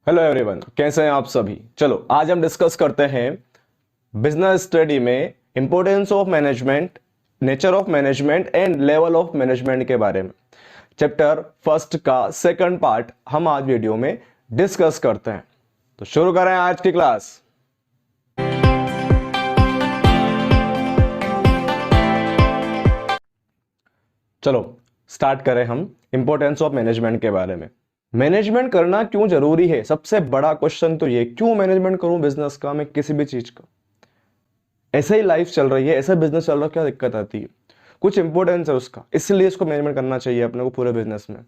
Hello everyone, कैसे हैं आप सभी। चलो आज हम डिस्कस करते हैं बिजनेस स्टडी में importance of management, nature of management and level of management के बारे में। चैप्टर फर्स्ट का सेकंड पार्ट हम आज वीडियो में डिस्कस करते हैं। तो शुरू करें आज की क्लास। चलो स्टार्ट करें हम इंपॉर्टेंस ऑफ मैनेजमेंट के बारे में। मैनेजमेंट करना क्यों जरूरी है, सबसे बड़ा क्वेश्चन तो ये, क्यों मैनेजमेंट करूं बिजनेस का, मैं किसी भी चीज का। ऐसे ही लाइफ चल रही है, ऐसा बिजनेस चल रहा है, क्या दिक्कत आती है, कुछ इंपॉर्टेंस है उसका, इसलिए इसको मैनेजमेंट करना चाहिए अपने को पूरे बिजनेस में।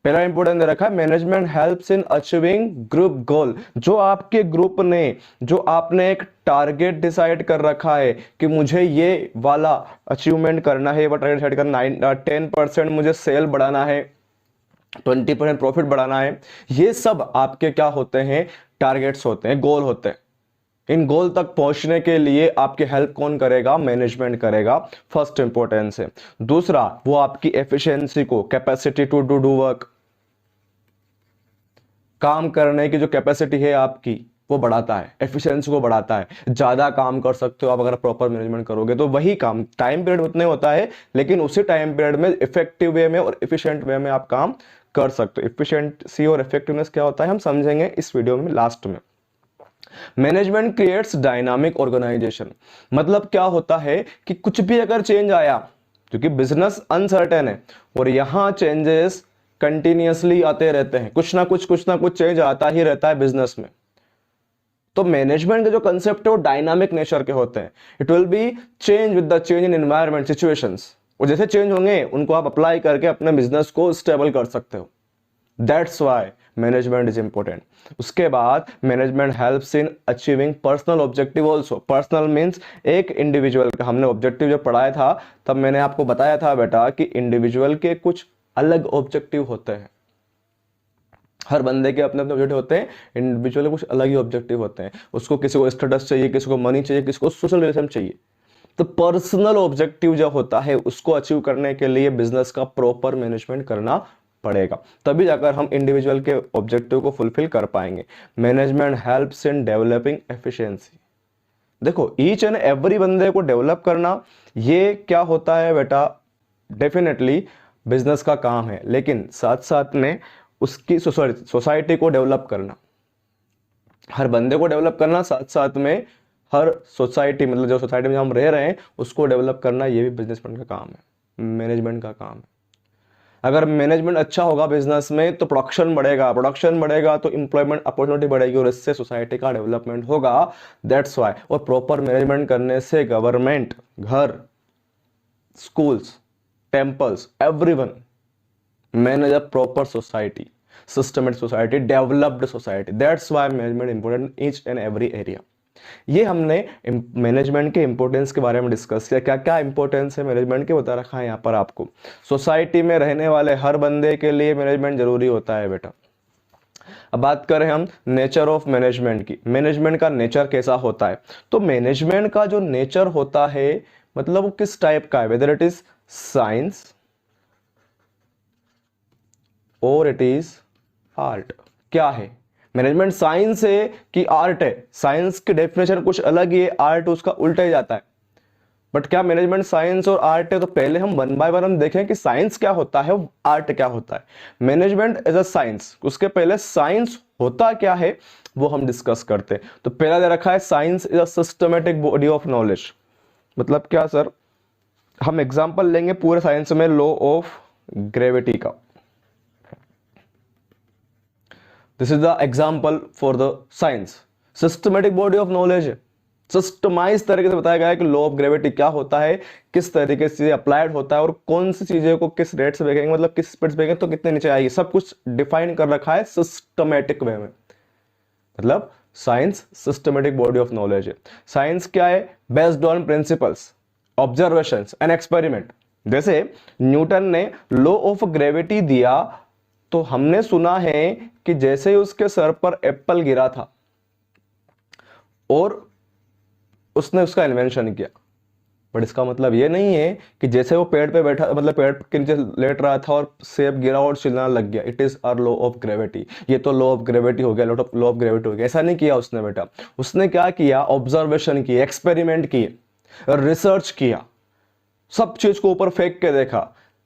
पहला इंपॉर्टेंस दे रखा है, management helps in achieving group गोल। जो आपके ग्रुप ने, जो आपने एक टारगेट डिसाइड कर रखा है कि मुझे ये वाला अचीवमेंट करना है, वो टारगेट डिसाइड करना, 10% मुझे सेल बढ़ाना है, 20% प्रॉफिट बढ़ाना है, ये सब आपके क्या होते हैं, टारगेट्स होते हैं, गोल होते हैं। इन गोल तक पहुंचने के लिए आपकी हेल्प कौन करेगा, मैनेजमेंट करेगा, फर्स्ट इंपॉर्टेंस है। दूसरा, वो आपकी एफिशिएंसी को, कैपेसिटी टू डू वर्क, काम करने की जो कैपेसिटी है आपकी, वो बढ़ाता है, एफिशिएंसी को बढ़ाता है। ज्यादा काम कर सकते हो आप अगर प्रॉपर मैनेजमेंट करोगे तो। वही काम टाइम पीरियड उतने होता है, लेकिन उसी टाइम पीरियड में इफेक्टिव वे में और एफिशिएंट वे में आप काम कर सकते हो। एफिशिएंसी और इफेक्टिवनेस क्या होता है हम समझेंगे इस वीडियो में लास्ट में। Management creates dynamic organisation. मतलब क्या होता है कि कुछ भी अगर चेंज आया, क्योंकि बिजनेस अनसर्टेन है और यहां चेंजेस कंटिन्यूअसली आते रहते हैं, कुछ ना कुछ चेंज आता ही रहता है बिजनेस में। तो मैनेजमेंट के जो कंसेप्ट है वो डायनामिक नेचर के होते हैं। It will be change with the change in environment situations, और जैसे चेंज होंगे उनको आप अप्लाई करके अपने बिजनेस को स्टेबल कर सकते हो। That's why management is important. उसके बाद management helps in achieving personal objective also. Personal means एक इंडिविजुअल का, हमने ऑब्जेक्टिव जब पढ़ाया था तब मैंने आपको बताया था बेटा कि इंडिविजुअल के कुछ अलग ऑब्जेक्टिव होते हैं। हर बंदे के अपने अपने ऑब्जेक्टिव होते हैं, इंडिविजुअल के कुछ अलग ही ऑब्जेक्टिव होते हैं। उसको किसी को स्टेटस चाहिए, किसी को मनी चाहिए, किसी को सोशल रिलेशन चाहिए। तो पर्सनल ऑब्जेक्टिव जो होता है उसको अचीव करने के लिए बिजनेस का प्रॉपर मैनेजमेंट करना पड़ेगा, तभी जाकर हम इंडिविजुअल के ऑब्जेक्टिव को फुलफिल कर पाएंगे। Management helps in developing efficiency. देखो ईच एंड एवरी बंदे को डेवलप करना, ये क्या होता है बेटा, डेफिनेटली बिजनेस का काम है, लेकिन साथ साथ में उसकी सोसाइटी को डेवलप करना, हर बंदे को डेवलप करना, साथ साथ में हर सोसाइटी, मतलब जो सोसाइटी में हम रह रहे हैं उसको डेवलप करना, ये भी बिजनेसमैन का काम है, मैनेजमेंट का काम है। अगर मैनेजमेंट अच्छा होगा बिजनेस में तो प्रोडक्शन बढ़ेगा, प्रोडक्शन बढ़ेगा तो इंप्लॉयमेंट अपॉर्चुनिटी बढ़ेगी और इससे सोसाइटी का डेवलपमेंट होगा। दैट्स वाई, और प्रॉपर मैनेजमेंट करने से गवर्नमेंट, घर, schools, temples, everyone manage a proper society, systematic society, developed society. That's why management important each and every area. ये हमने मैनेजमेंट के इंपॉर्टेंस के बारे में डिस्कस किया, क्या क्या इंपॉर्टेंस है मैनेजमेंट के बता रखा है यहाँ पर आपको। सोसाइटी में रहने वाले हर बंदे के लिए मैनेजमेंट जरूरी होता है बेटा। अब बात करें हम नेचर ऑफ मैनेजमेंट की, मैनेजमेंट का नेचर कैसा होता है। तो मैनेजमेंट का जो नेचर होता है, मतलब वो किस टाइप का है, वेदर इट इज साइंस और इट इज आर्ट। क्या है मैनेजमेंट, साइंस है कि आर्ट है? साइंस की डेफिनेशन कुछ अलग ही है, आर्ट उसका उल्टा ही जाता है। बट क्या मैनेजमेंट साइंस और आर्ट है? तो पहले हम वन बाय वन हम देखें कि साइंस क्या होता है, आर्ट क्या होता है। मैनेजमेंट एज अ साइंस, उसके पहले साइंस होता क्या है वो हम डिस्कस करते हैं। तो पहला दे रखा है, science is a systematic body of knowledge. मतलब क्या सर, हम एग्जांपल लेंगे पूरे साइंस में लॉ ऑफ ग्रेविटी का। This is the example for the science, systematic body of knowledge है। सिस्टमाइज तरीके से बताया गया है कि लॉ ऑफ ग्रेविटी क्या होता है, किस तरीके से अप्लाइड होता है और कौन सी चीजें को किस रेट से फेंकेंगे, मतलब किस स्पीड से फेंकेंगे तो कितने नीचे आएगी, सब कुछ डिफाइन कर रखा है सिस्टमेटिक वे में। मतलब science systematic body of knowledge है। साइंस क्या है, based on principles, observations and experiment. जैसे न्यूटन ने लॉ ऑफ ग्रेविटी दिया, तो हमने सुना है कि जैसे ही उसके सर पर एप्पल गिरा था और उसने उसका इन्वेंशन किया, बट इसका मतलब ये नहीं है कि जैसे वो पेड़ पे बैठा, मतलब पेड़ के नीचे लेट रहा था और सेब गिरा और चिल्लाने लग गया, it is a law of gravity, ये तो लॉ ऑफ ग्रेविटी हो गया, लॉ ऑफ ग्रेविटी हो गया। ऐसा नहीं किया उसने बेटा, उसने क्या किया, ऑब्जर्वेशन किए, एक्सपेरिमेंट किए, रिसर्च किया, सब चीज को ऊपर फेंक के देखा,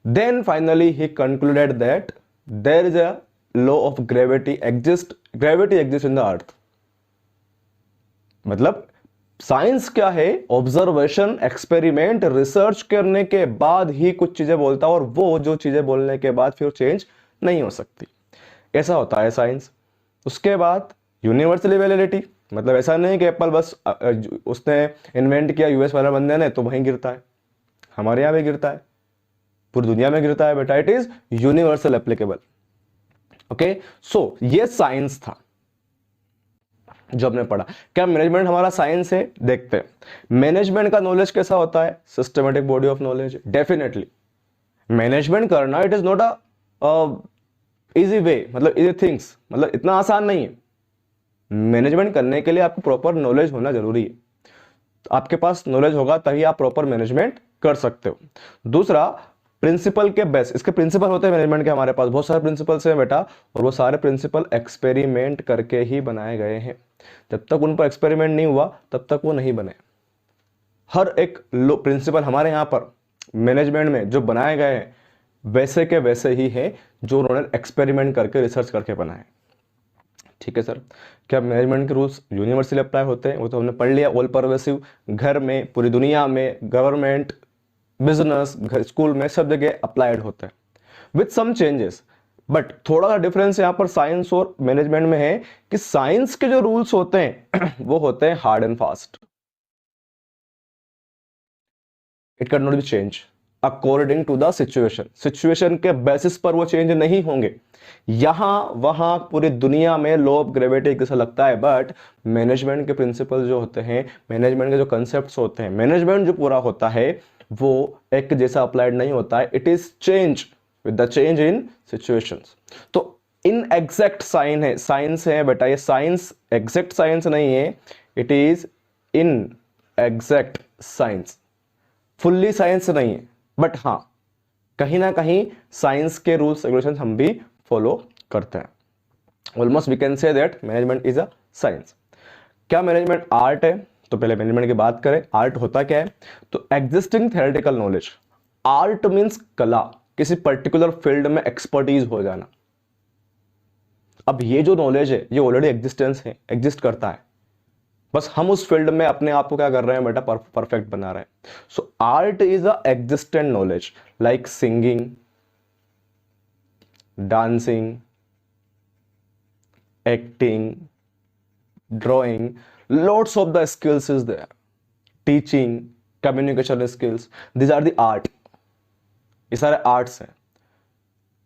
then finally he concluded that there is a law of gravity exist in the earth. मतलब साइंस क्या है, ऑब्जर्वेशन, एक्सपेरिमेंट, रिसर्च करने के बाद ही कुछ चीजें बोलता है, और वो जो चीजें बोलने के बाद फिर चेंज नहीं हो सकती, ऐसा होता है साइंस। उसके बाद यूनिवर्सल वैलिडिटी, मतलब ऐसा नहीं कि एप्पल बस उसने इन्वेंट किया यूएस वाले बंदे ने तो वहीं गिरता है, हमारे यहां भी गिरता है, पूरी दुनिया में गिरता है बेटा, it is universal applicable. Okay, so ये साइंस था जो हमने पढ़ा। क्या मैनेजमेंट हमारा साइंस है? देखते हैं मैनेजमेंट का नॉलेज कैसा होता है, systematic body of knowledge. Definitely management करना it is not a easy way, मतलब इजी थिंग्स, मतलब इतना आसान नहीं है। मैनेजमेंट करने के लिए आपको प्रॉपर नॉलेज होना जरूरी है, आपके पास नॉलेज होगा तभी आप प्रॉपर मैनेजमेंट कर सकते हो। दूसरा, प्रिंसिपल के बेस, इसके प्रिंसिपल होते हैं मैनेजमेंट के, हमारे पास बहुत सारे प्रिंसिपल्स हैं बेटा, और वो सारे प्रिंसिपल एक्सपेरिमेंट करके ही बनाए गए हैं। जब तक उन पर एक्सपेरिमेंट नहीं हुआ तब तक वो नहीं बने। हर एक प्रिंसिपल हमारे यहाँ पर मैनेजमेंट में जो बनाए गए हैं वैसे के वैसे ही है जो उन्होंने एक्सपेरिमेंट करके, रिसर्च करके बनाए। ठीक है सर, क्या मैनेजमेंट के रूल्स यूनिवर्सली अप्लाई होते हैं? वो तो हमने पढ़ लिया, ऑल परवेसिव, घर में, पूरी दुनिया में, गवर्नमेंट, बिजनेस, स्कूल में, सब जगह अप्लाइड होते हैं विथ सम चेंजेस। बट थोड़ा सा डिफरेंस यहां पर साइंस और मैनेजमेंट में है कि साइंस के जो रूल्स होते हैं वो होते हैं hard and fast, it can not be change according to the situation, situation के बेसिस पर वो चेंज नहीं होंगे। यहां वहां पूरी दुनिया में लॉ ऑफ ग्रेविटी कैसा लगता है, बट मैनेजमेंट के प्रिंसिपल जो होते हैं, मैनेजमेंट के जो कंसेप्ट्स होते हैं, मैनेजमेंट जो पूरा होता है वो एक जैसा अप्लाइड नहीं होता है, it is change with the change in situations. तो इन एग्जैक्ट साइंस है बेटा, ये साइंस एग्जैक्ट साइंस नहीं है, it is in exact science, fully science नहीं है, बट हाँ कहीं ना कहीं साइंस के रूल्स रेगुलेशन हम भी फॉलो करते हैं। Almost we can say that management is a science. क्या मैनेजमेंट आर्ट है? तो पहले मैनेजमेंट की बात करें, आर्ट होता क्या है? तो existing theoretical knowledge, art means कला, किसी पर्टिकुलर फील्ड में एक्सपर्टीज हो जाना। अब ये जो नॉलेज है ये ऑलरेडी एग्जिस्ट करता है, बस हम उस फील्ड में अपने आप को क्या कर रहे हैं बेटा, परफेक्ट बना रहे हैं। So art is a existent knowledge like singing, dancing, acting, drawing, lots of the skills is there, teaching, communication skills, these are the art, ये सारे आर्ट्स हैं।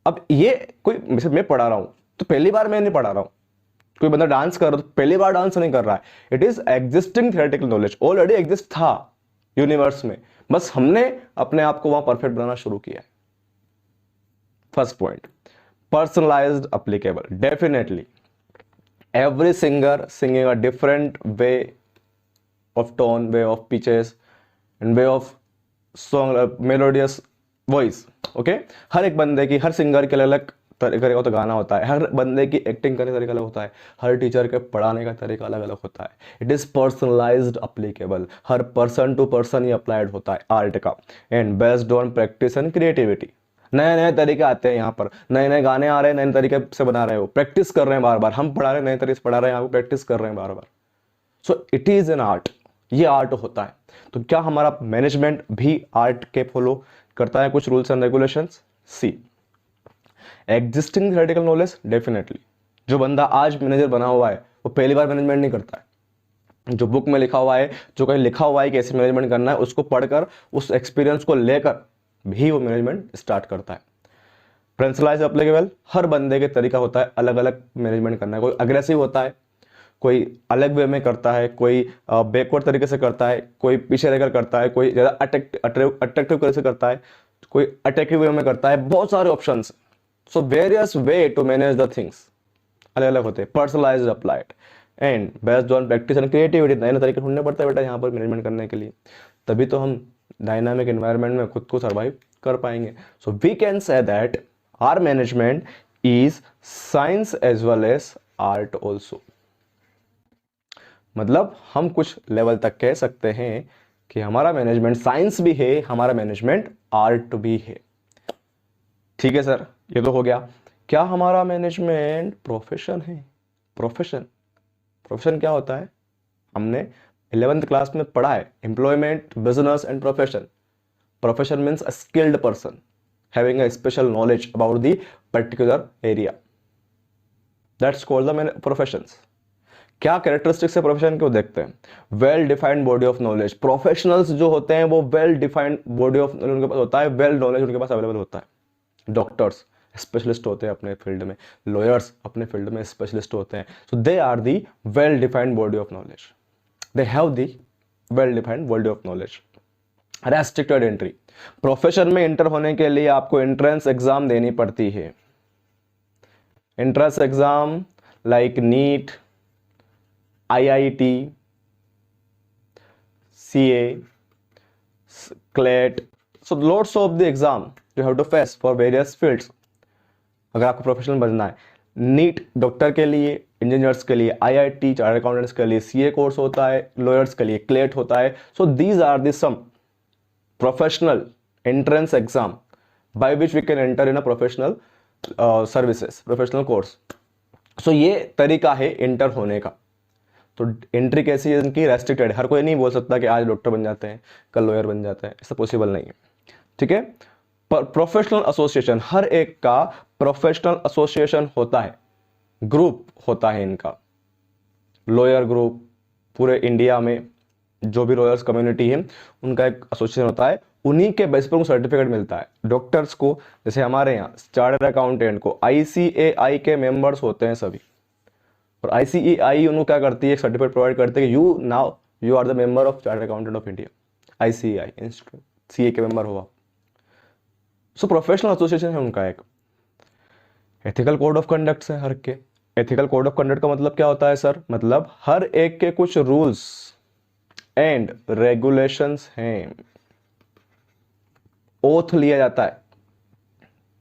अब ये कोई मैं पढ़ा रहा हूं तो पहली बार मैं नहीं पढ़ा रहा हूं, कोई बंदा डांस कर रहा तो पहली बार डांस नहीं कर रहा है, it is existing theoretical knowledge, already exist था यूनिवर्स में, बस हमने अपने आप को वहां परफेक्ट बनाना शुरू किया है। First point, personalised applicable, definitely every singer singing a different way of tone, way of pitches and way of song, melodious voice. okay, हर एक बंदे की, हर सिंगर के अलग तरीके का तो गाना होता है, हर बंदे की एक्टिंग करने का तरीका अलग होता है, हर टीचर के पढ़ाने का तरीका अलग अलग होता है। इट इज पर्सनलाइज्ड एप्लीकेबल, हर पर्सन टू पर्सन ही अप्लाइड होता है आर्ट का, and based on practice and creativity. नए नए तरीके आते हैं यहाँ पर, नए नए गाने आ रहे हैं, नए तरीके से बना रहे हो, प्रैक्टिस कर रहे हैं बार बार, हम पढ़ा रहे हैं नए तरीके से पढ़ा रहे हैं, यहाँ प्रैक्टिस कर रहे हैं बार बार। So it is an art, ये आर्ट होता है। तो क्या हमारा मैनेजमेंट भी आर्ट के फॉलो करता है कुछ rules and regulations? See, existing theoretical knowledge, definitely जो बंदा आज मैनेजर बना हुआ है वो पहली बार मैनेजमेंट नहीं करता है। जो बुक में लिखा हुआ है, जो कहीं लिखा हुआ है कि ऐसे मैनेजमेंट करना है, उसको पढ़कर, उस एक्सपीरियंस को लेकर भी वो मैनेजमेंट स्टार्ट करता है। पर्सनलाइज एप्लीकेबल, हर बंदे के तरीका होता है अलग अलग मैनेजमेंट करना है, कोई अग्रेसिव होता है, कोई अलग वे में करता है, कोई बैकवर्ड तरीके से करता है, कोई पीछे रहकर करता है, कोई ज़्यादा अट्रैक्टिव तरीके से करता है, कोई अटैकिव वे में करता है, बहुत सारे options. So various way to manage the things अलग अलग होते हैं, personalised applied and based on practice and creativity. नए नए तरीके ढूंढने पड़ता है बेटा यहाँ पर मैनेजमेंट करने के लिए, तभी तो हम डायनामिक एनवायरनमेंट में खुद को सर्वाइव कर पाएंगे. So we can say that our management is science as well as art also. मतलब हम कुछ लेवल तक कह सकते हैं कि हमारा मैनेजमेंट साइंस भी है, हमारा मैनेजमेंट आर्ट भी है. ठीक है सर, ये तो हो गया. क्या हमारा मैनेजमेंट प्रोफेशन है? प्रोफेशन, प्रोफेशन क्या होता है? हमने 11th क्लास में पढ़ा है, employment, business and profession. Profession means a skilled person having a special knowledge about the particular area. That's called the professions. क्या कैरेक्टरिस्टिक्स है प्रोफेशन को देखते हैं. Well defined body of knowledge. Professionals जो होते हैं वो well defined body of knowledge उनके पास होता है, वेल नॉलेज उनके पास अवेलेबल होता है. डॉक्टर्स स्पेशलिस्ट होते हैं अपने फील्ड में, लॉयर्स अपने फील्ड में स्पेशलिस्ट होते हैं. So they are the well defined body of knowledge, they have the well defined body of knowledge. Restricted entry. Profession में एंटर होने के लिए आपको एंट्रेंस एग्जाम देनी पड़ती है. Entrance exam like NEET, IIT, CA, CLET. So lots of the exam you have to face for various fields. अगर आपको प्रोफेशनल बनना है, नीट डॉक्टर के लिए, इंजीनियर्स के लिए, IIT चार्टर्ड अकाउंटेंट्स के लिए CA कोर्स होता है, लॉयर्स के लिए CLET होता है. So these are the some professional entrance exam by which we can enter in a professional services, professional course. So ये तरीका है एंटर होने का. तो एंट्री कैसी है इनकी? रेस्ट्रिक्टेड. हर कोई नहीं बोल सकता कि आज डॉक्टर बन जाते हैं, कल लॉयर बन जाता है, ऐसा पॉसिबल नहीं है. ठीक है. पर प्रोफेशनल एसोसिएशन, हर एक का प्रोफेशनल एसोसिएशन होता है, ग्रुप होता है इनका. लॉयर ग्रुप, पूरे इंडिया में जो भी लॉयर्स कम्युनिटी है उनका एक एसोसिएशन होता है. उन्हीं के बेस पर उनको सर्टिफिकेट मिलता है. डॉक्टर्स को, जैसे हमारे यहाँ चार्टर्ड अकाउंटेंट को ICAI के मेंबर्स होते हैं सभी. और ICAI उनको क्या करती है? एक सर्टिफिकेट प्रोवाइड करते हैं कि you are the member of chartered accountant of India. ICAI institute, CA के मेंबर हो आप. सो प्रोफेशनल एसोसिएशन है उनका एक. एथिकल कोड ऑफ कंडक्ट है हर के. एथिकल कोड ऑफ कंडक्ट का मतलब क्या होता है सर? मतलब हर एक के कुछ रूल्स एंड रेगुलेशंस हैं. ओथ लिया जाता है.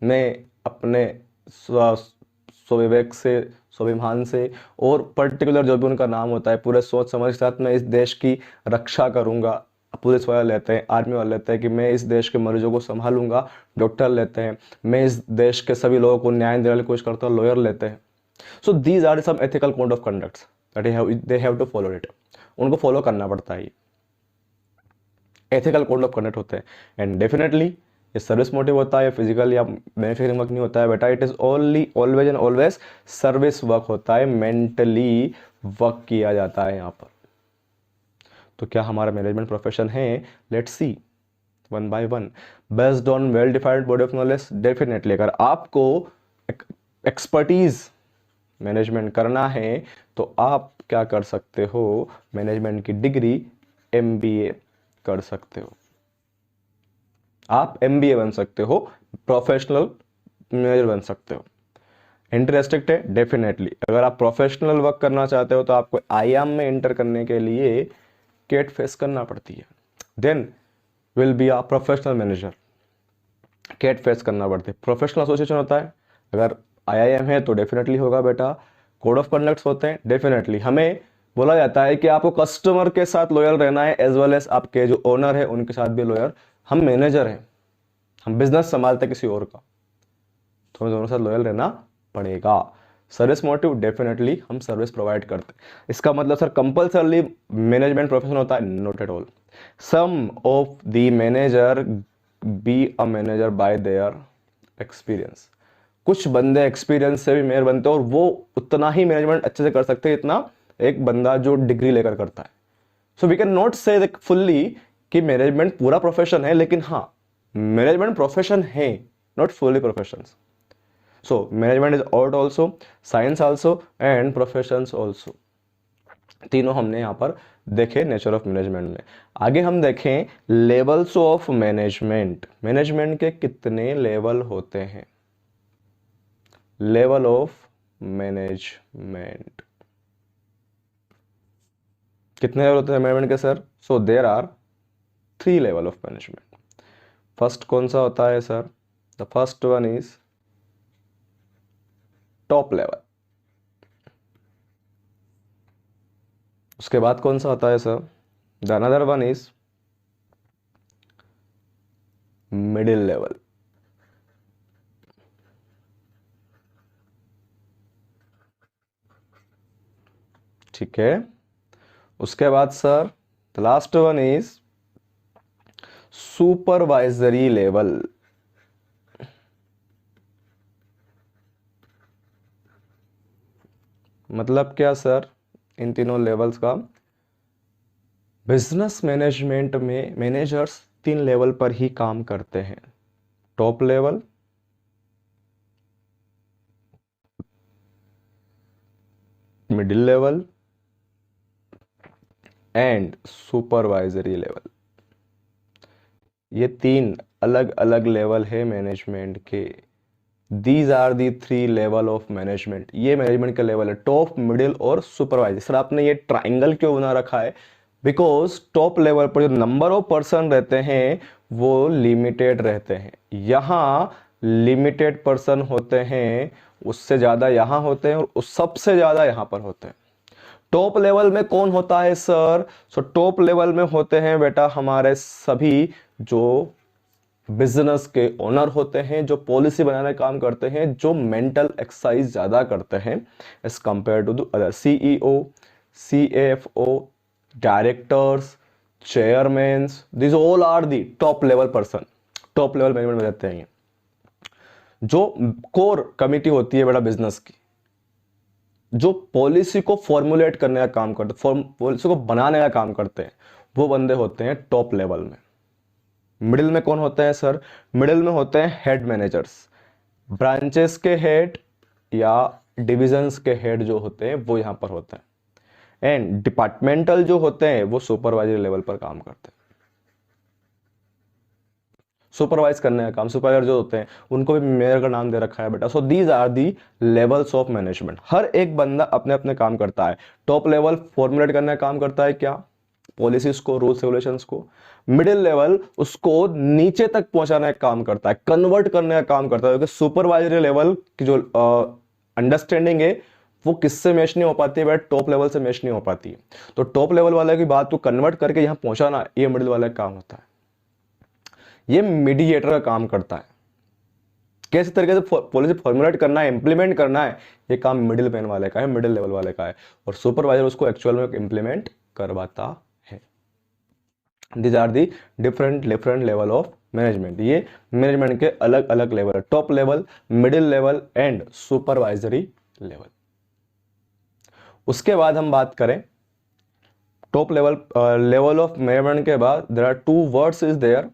मैं अपने स्वविवेक से, स्वाभिमान से, और पर्टिकुलर जो भी उनका नाम होता है, पूरे सोच समझ के साथ मैं इस देश की रक्षा करूंगा. पुलिस वाले लेते हैं, आर्मी वाले लेते हैं कि मैं इस देश के मरीजों को संभालूंगा. डॉक्टर लेते हैं मैं इस देश के सभी लोगों को न्याय देने की कोशिश करता हूँ. लॉयर लेते हैं. So these are some ethical code of conduct that they have to follow it. उनको फॉलो करना पड़ता है. एथिकल कोड ऑफ कंडक्ट होते हैं. एंड डेफिनेटली ये सर्विस मोटिव होता है, फिजिकल या मैन्युफैक्चरिंग वर्क नहीं होता है बेटा. It is only always and always service work होता है. मेंटली वर्क किया जाता है यहाँ पर. तो क्या हमारा मैनेजमेंट प्रोफेशन है? Let's see one by one. Based on well defined body of knowledge. Definitely अगर आपको एक्सपर्टीज मैनेजमेंट करना है तो आप क्या कर सकते हो? मैनेजमेंट की डिग्री MBA कर सकते हो. आप MBA बन सकते हो, प्रोफेशनल मैनेजर बन सकते हो. एंट्री रेस्ट्रिक्ट है डेफिनेटली. अगर आप प्रोफेशनल वर्क करना चाहते हो तो आपको IIM में एंटर करने के लिए केट फेस करना पड़ती है. Then will be a professional manager. केट फेस करना पड़ती है. प्रोफेशनल एसोसिएशन होता है. अगर IIM है तो डेफिनेटली होगा बेटा. कोड ऑफ कंडक्ट होते हैं डेफिनेटली. हमें बोला जाता है कि आपको कस्टमर के साथ लॉयल रहना है एज वेल एज आपके जो ओनर है उनके साथ भी लॉयल. हम मैनेजर हैं, हम बिजनेस संभालते किसी और का, तो हमें दोनों के साथ लॉयल रहना पड़ेगा. सर्विस मोटिव डेफिनेटली हम सर्विस प्रोवाइड करते हैं. इसका मतलब सर कंपल्सरली मैनेजमेंट प्रोफेशन होता है? Not at all. Some of the manager be a manager by their experience. कुछ बंदे एक्सपीरियंस से भी मैनेजर बनते हैं और वो उतना ही मैनेजमेंट अच्छे से कर सकते हैं जितना एक बंदा जो डिग्री लेकर करता है. सो वी कैन नॉट से फुल्ली कि मैनेजमेंट पूरा प्रोफेशन है, लेकिन हाँ मैनेजमेंट प्रोफेशन है, not fully profession. So management is art also, science also and professions also. तीनों हमने यहाँ पर देखे नेचर ऑफ मैनेजमेंट में. आगे हम देखें लेवल्स ऑफ मैनेजमेंट. मैनेजमेंट के कितने लेवल होते हैं? लेवल ऑफ मैनेजमेंट कितने लेवल होते हैं मैनेजमेंट के sir? So there are 3 level of management. First कौन सा होता है sir? The first one is top level. उसके बाद कौन सा होता है sir? The another one is middle level. ठीक है, उसके बाद sir the last one is supervisory level. मतलब क्या सर? इन तीनों लेवल्स का बिजनेस मैनेजमेंट में मैनेजर्स 3 लेवल पर ही काम करते हैं, top level, middle level and supervisory level. ये 3 अलग अलग लेवल है मैनेजमेंट के। These are the 3 level of management. ये मैनेजमेंट का लेवल है, टॉप, मिडिल और सुपरवाइजर। सर आपने ये ट्राइंगल क्यों बना रखा है? बिकॉज टॉप लेवल पर जो नंबर ऑफ पर्सन रहते हैं वो लिमिटेड रहते हैं। यहाँ लिमिटेड पर्सन होते हैं, उससे ज़्यादा यहाँ होते हैं और उस सबसे ज़्यादा यहाँ पर होते हैं। टॉप लेवल में कौन होता है सर? सो टॉप लेवल में होते हैं बेटा हमारे सभी जो बिजनेस के ओनर होते हैं, जो पॉलिसी बनाने का काम करते हैं, जो मेंटल एक्सरसाइज ज़्यादा करते हैं as compare to the other. CEO, CFO, directors, chairmans, this all are the top level person, top level management में रहते हैं। जो कोर कमिटी होती है बेटा बिजनेस की, जो पॉलिसी को फॉर्मुलेट करने का काम करते हैं, पॉलिसी को बनाने का काम करते हैं, वो बंदे होते हैं टॉप लेवल में। मिडिल में कौन होते हैं सर? मिडिल में होते हैं हेड मैनेजर्स, ब्रांचेस के हेड या डिविजन्स के हेड जो होते हैं वो यहां पर होते हैं। एंड डिपार्टमेंटल जो होते हैं वो सुपरवाइजर लेवल पर काम करते हैं, सुपरवाइज करने का काम। सुपरवाइजर जो होते हैं उनको भी मैनेजर का नाम दे रखा है बेटा। So these are the levels of management. हर एक बंदा अपने अपने काम करता है। टॉप लेवल फॉर्मुलेट करने का काम करता है, क्या? पॉलिसीज को, रूल्स रेगुलेशंस को। मिडिल लेवल उसको नीचे तक पहुंचाने का काम करता है, कन्वर्ट करने का काम करता है। क्योंकि सुपरवाइजरी लेवल की जो अंडरस्टैंडिंग है वो किससे मैच नहीं हो पाती है? टॉप लेवल से मैच नहीं हो पाती है। तो टॉप लेवल वाले की बात को कन्वर्ट करके यहां पहुंचाना, ये मिडिल वाले का काम होता है। ये मीडिएटर का काम करता है। कैसे तरीके से पॉलिसी फॉर्मुलेट करना है, इंप्लीमेंट करना है, ये काम मिडिल मैन वाले का है, मिडिल लेवल वाले का है। और सुपरवाइजर उसको एक्चुअल में इंप्लीमेंट करवाता है। These are the different level of management. ये मैनेजमेंट के अलग अलग level, top level, middle level and supervisory level. उसके बाद हम बात करें टॉप लेवल ऑफ मैनेजमेंट के बाद there are 2 words is there,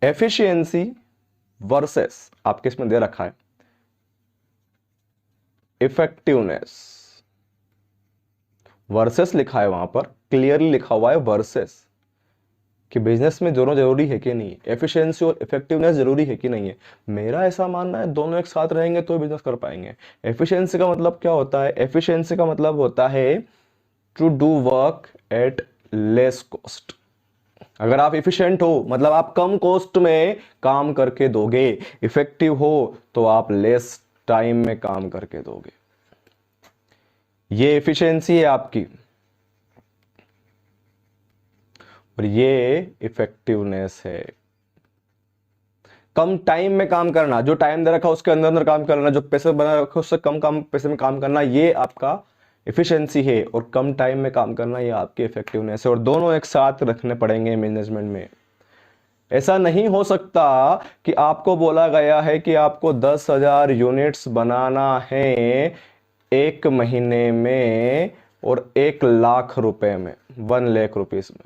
efficiency versus, आपके इसमें दे रखा है इफेक्टिवनेस। वर्सेस लिखा है, वहां पर क्लियरली लिखा हुआ है वर्सेस, कि बिजनेस में दोनों जरूरी है कि नहीं, एफिशिएंसी और इफेक्टिवनेस जरूरी है कि नहीं है। मेरा ऐसा मानना है दोनों एक साथ रहेंगे तो बिजनेस कर पाएंगे। एफिशिएंसी का मतलब क्या होता है? एफिशिएंसी का मतलब होता है to do work at less cost. अगर आप इफिशिएंट हो मतलब आप कम कॉस्ट में काम करके दोगे, इफेक्टिव हो तो आप लेस टाइम में काम करके दोगे। ये एफिशिएंसी है आपकी और ये इफेक्टिवनेस है। कम टाइम में काम करना, जो टाइम दे रखा उसके अंदर अंदर काम करना, जो पैसे बना रखा उससे कम पैसे में काम करना, ये आपका एफिशिएंसी है। और कम टाइम में काम करना ये आपकी इफेक्टिवनेस है। और दोनों एक साथ रखने पड़ेंगे मैनेजमेंट में। ऐसा नहीं हो सकता कि आपको बोला गया है कि आपको 10,000 यूनिट्स बनाना है 1 महीने में और 1,00,000 रुपए में, 1,00,000 रुपीस में।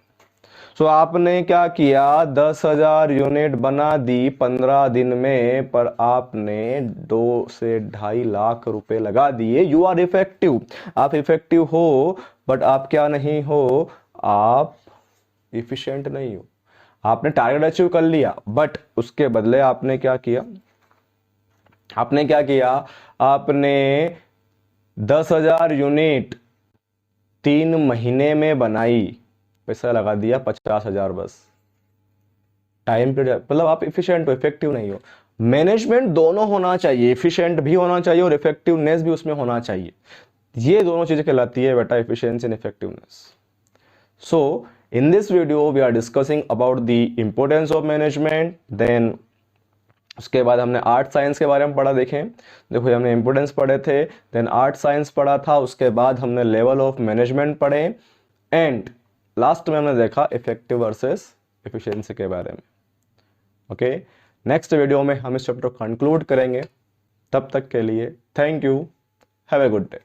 सो आपने क्या किया? 10,000 यूनिट बना दी 15 दिन में, पर आपने 2 से 2.5 लाख रुपए लगा दिए। यू आर इफेक्टिव, आप इफेक्टिव हो, बट आप क्या नहीं हो? आप इफिशिएंट नहीं हो। आपने टारगेट अचीव कर लिया, बट उसके बदले आपने क्या किया? आपने 10,000 यूनिट 3 महीने में बनाई, पैसा लगा दिया 50,000 बस। टाइम पीरियड मतलब आप इफिशिएंट हो, इफेक्टिव नहीं हो। मैनेजमेंट दोनों होना चाहिए, इफिशिएंट भी होना चाहिए और इफेक्टिवनेस भी उसमें होना चाहिए। ये दोनों चीजें कहलाती है बेटा efficiency and effectiveness. So in this video we are discussing about the importance of management. Then उसके बाद हमने आर्ट साइंस के बारे में पढ़ा। देखें, देखो हमने इंपॉर्टेंस पढ़े थे, देन आर्ट साइंस पढ़ा था, उसके बाद हमने लेवल ऑफ मैनेजमेंट पढ़े, एंड लास्ट में हमने देखा इफेक्टिव वर्सेस एफिशिएंसी के बारे में। ओके, नेक्स्ट वीडियो में हम इस चैप्टर को कंक्लूड करेंगे। तब तक के लिए thank you, have a good day.